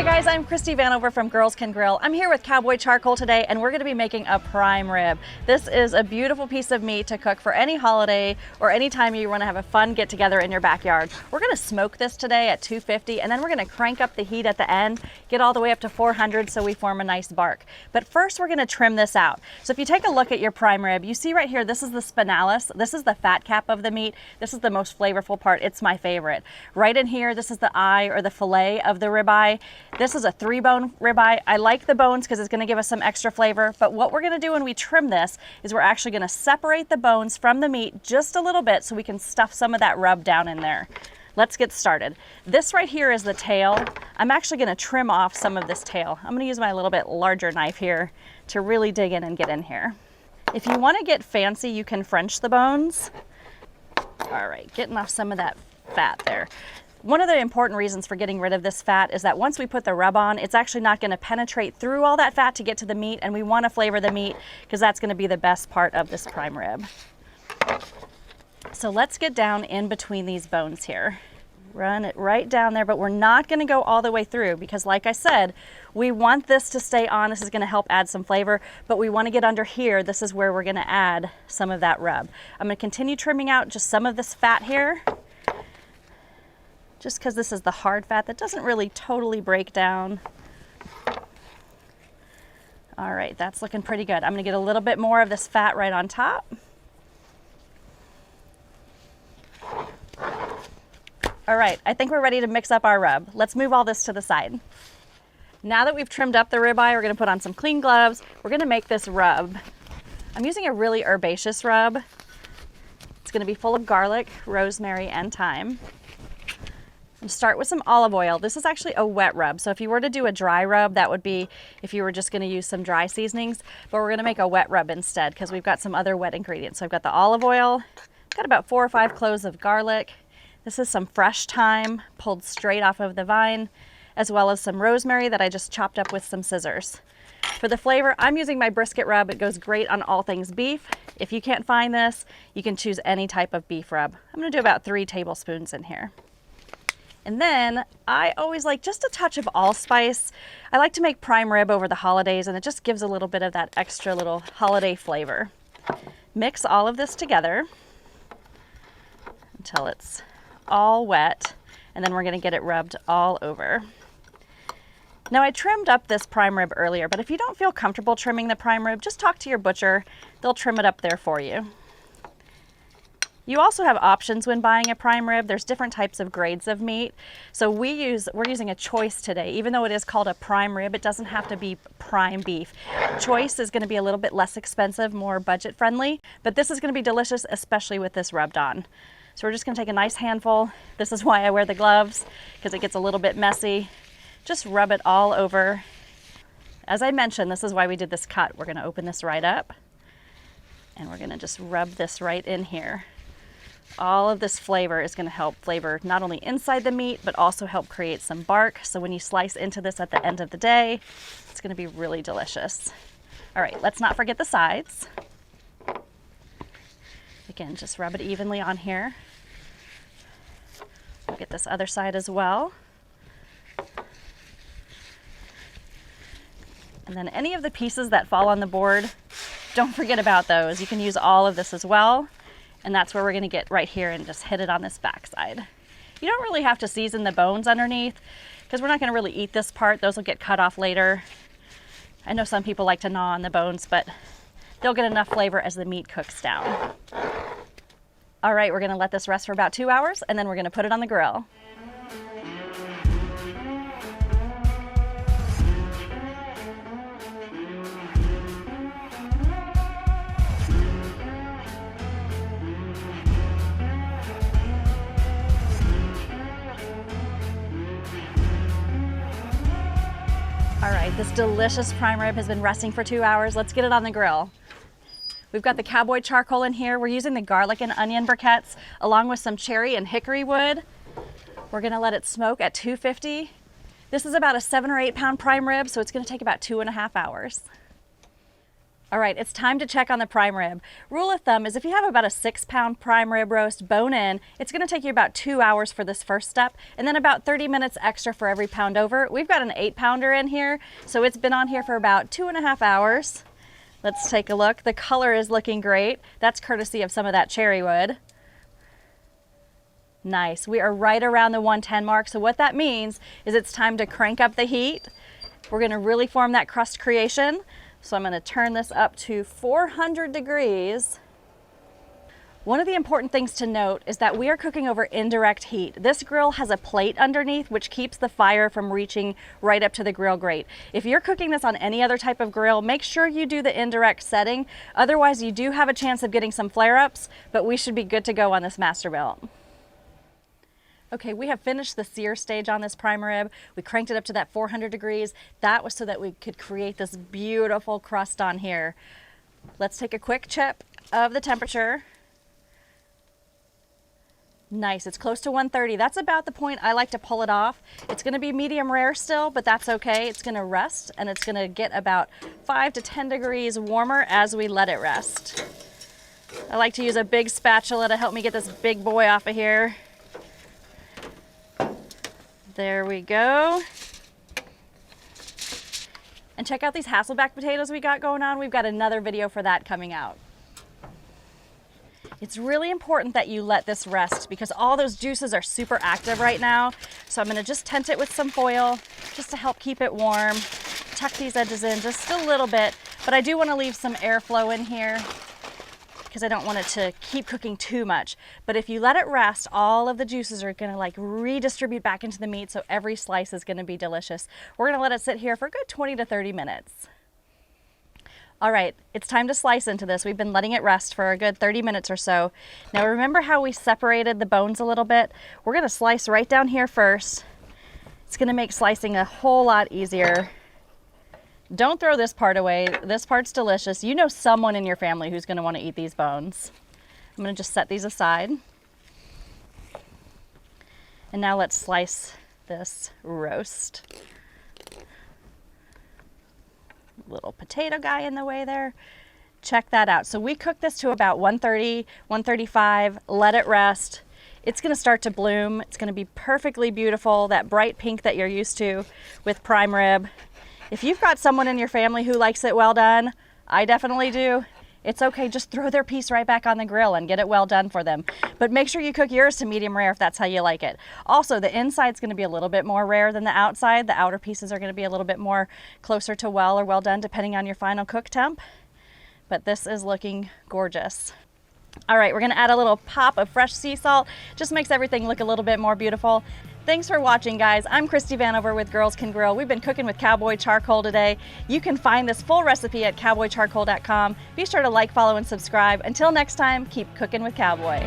guys, I'm Christie Vanover from Girls Can Grill. I'm here with Cowboy charcoal today, and we're going to be making a prime rib. This is a beautiful piece of meat to cook for any holiday or any time you want to have a fun get together in your backyard. We're going to smoke this today at 250, and then we're going to crank up the heat at the end, get all the way up to 400 so we form a nice bark. But first we're going to trim this out. So if you take a look at your prime rib, you see right here, this is the spinalis. This is the fat cap of the meat. This is the most flavorful part. It's my favorite. Right in here, this is the eye or the fillet of the ribeye. This is a 3-bone ribeye. I like the bones because it's going to give us some extra flavor, but what we're going to do when we trim this is we're actually going to separate the bones from the meat just a little bit so we can stuff some of that rub down in there. Let's get started. This right here is the tail. I'm actually going to trim off some of this tail. I'm going to use my little bit larger knife here to really dig in and get in here. If you want to get fancy, you can French the bones. All right, getting off some of that fat there. One of the important reasons for getting rid of this fat is that once we put the rub on, it's actually not going to penetrate through all that fat to get to the meat, and we want to flavor the meat because that's going to be the best part of this prime rib. So let's get down in between these bones here. Run it right down there, but we're not going to go all the way through because, like I said, we want this to stay on. This is going to help add some flavor, but we want to get under here. This is where we're going to add some of that rub. I'm going to continue trimming out just some of this fat here, just because this is the hard fat that doesn't really totally break down. All right, that's looking pretty good. I'm going to get a little bit more of this fat right on top. All right, I think we're ready to mix up our rub. Let's move all this to the side. Now that we've trimmed up the ribeye, we're going to put on some clean gloves. We're going to make this rub. I'm using a really herbaceous rub. It's going to be full of garlic, rosemary, and thyme. Start with some olive oil. This is actually a wet rub. So if you were to do a dry rub, that would be if you were just going to use some dry seasonings, but we're going to make a wet rub instead because we've got some other wet ingredients. So I've got the olive oil, got about 4 or 5 cloves of garlic. This is some fresh thyme pulled straight off of the vine, as well as some rosemary that I just chopped up with some scissors. For the flavor, I'm using my brisket rub. It goes great on all things beef. If you can't find this, you can choose any type of beef rub. I'm going to do about 3 tablespoons in here. And then I always like just a touch of allspice. I like to make prime rib over the holidays, and it just gives a little bit of that extra little holiday flavor. Mix all of this together until it's all wet, and then we're going to get it rubbed all over. Now I trimmed up this prime rib earlier, but if you don't feel comfortable trimming the prime rib, just talk to your butcher. They'll trim it up there for you. You also have options when buying a prime rib. There's different types of grades of meat. So we're using a choice today. Even though it is called a prime rib, it doesn't have to be prime beef. Choice is going to be a little bit less expensive, more budget friendly, but this is going to be delicious, especially with this rubbed on. So we're just going to take a nice handful. This is why I wear the gloves, because it gets a little bit messy. Just rub it all over. As I mentioned, this is why we did this cut. We're going to open this right up, and we're going to just rub this right in here. All of this flavor is going to help flavor not only inside the meat, but also help create some bark. So when you slice into this at the end of the day, it's going to be really delicious. All right, let's not forget the sides. Again, just rub it evenly on here. We'll get this other side as well. And then any of the pieces that fall on the board, don't forget about those. You can use all of this as well. And that's where we're going to get right here and just hit it on this backside. You don't really have to season the bones underneath because we're not going to really eat this part. Those will get cut off later. I know some people like to gnaw on the bones, but they'll get enough flavor as the meat cooks down. All right, we're going to let this rest for about 2 hours, and then we're going to put it on the grill. All right, this delicious prime rib has been resting for 2 hours. Let's get it on the grill. We've got the Cowboy charcoal in here. We're using the garlic and onion briquettes along with some cherry and hickory wood. We're gonna let it smoke at 250. This is about a 7 or 8 pound prime rib, so it's gonna take about 2.5 hours. All right, it's time to check on the prime rib. Rule of thumb is if you have about a 6-pound prime rib roast bone in, it's gonna take you about 2 hours for this first step, and then about 30 minutes extra for every pound over. We've got an 8-pounder in here, so it's been on here for about 2.5 hours. Let's take a look. The color is looking great. That's courtesy of some of that cherry wood. Nice, we are right around the 110 mark, so what that means is it's time to crank up the heat. We're gonna really form that crust creation. So I'm gonna turn this up to 400 degrees. One of the important things to note is that we are cooking over indirect heat. This grill has a plate underneath which keeps the fire from reaching right up to the grill grate. If you're cooking this on any other type of grill, make sure you do the indirect setting. Otherwise, you do have a chance of getting some flare-ups, but we should be good to go on this Masterbuilt. Okay, we have finished the sear stage on this prime rib. We cranked it up to that 400 degrees. That was so that we could create this beautiful crust on here. Let's take a quick check of the temperature. Nice, it's close to 130. That's about the point I like to pull it off. It's gonna be medium rare still, but that's okay. It's gonna rest and it's gonna get about 5 to 10 degrees warmer as we let it rest. I like to use a big spatula to help me get this big boy off of here. There we go. And check out these Hasselback potatoes we got going on. We've got another video for that coming out. It's really important that you let this rest because all those juices are super active right now. So I'm gonna just tent it with some foil just to help keep it warm. Tuck these edges in just a little bit, but I do wanna leave some airflow in here because I don't want it to keep cooking too much. But if you let it rest, all of the juices are gonna like redistribute back into the meat, so every slice is gonna be delicious. We're gonna let it sit here for a good 20 to 30 minutes. All right, it's time to slice into this. We've been letting it rest for a good 30 minutes or so. Now remember how we separated the bones a little bit? We're gonna slice right down here first. It's gonna make slicing a whole lot easier. Don't throw this part away. This part's delicious. You know someone in your family who's gonna wanna eat these bones. I'm gonna just set these aside. And now let's slice this roast. Little potato guy in the way there. Check that out. So we cooked this to about 130, 135, let it rest. It's gonna start to bloom. It's gonna be perfectly beautiful, that bright pink that you're used to with prime rib. If you've got someone in your family who likes it well done, I definitely do, it's okay, just throw their piece right back on the grill and get it well done for them. But make sure you cook yours to medium rare if that's how you like it. Also, the inside's gonna be a little bit more rare than the outside. The outer pieces are gonna be a little bit more closer to well or well done depending on your final cook temp. But this is looking gorgeous. All right, we're gonna add a little pop of fresh sea salt. Just makes everything look a little bit more beautiful. Thanks for watching, guys. I'm Christie Vanover with Girls Can Grill. We've been cooking with Cowboy charcoal today. You can find this full recipe at cowboycharcoal.com. Be sure to like, follow, and subscribe. Until next time, keep cooking with Cowboy.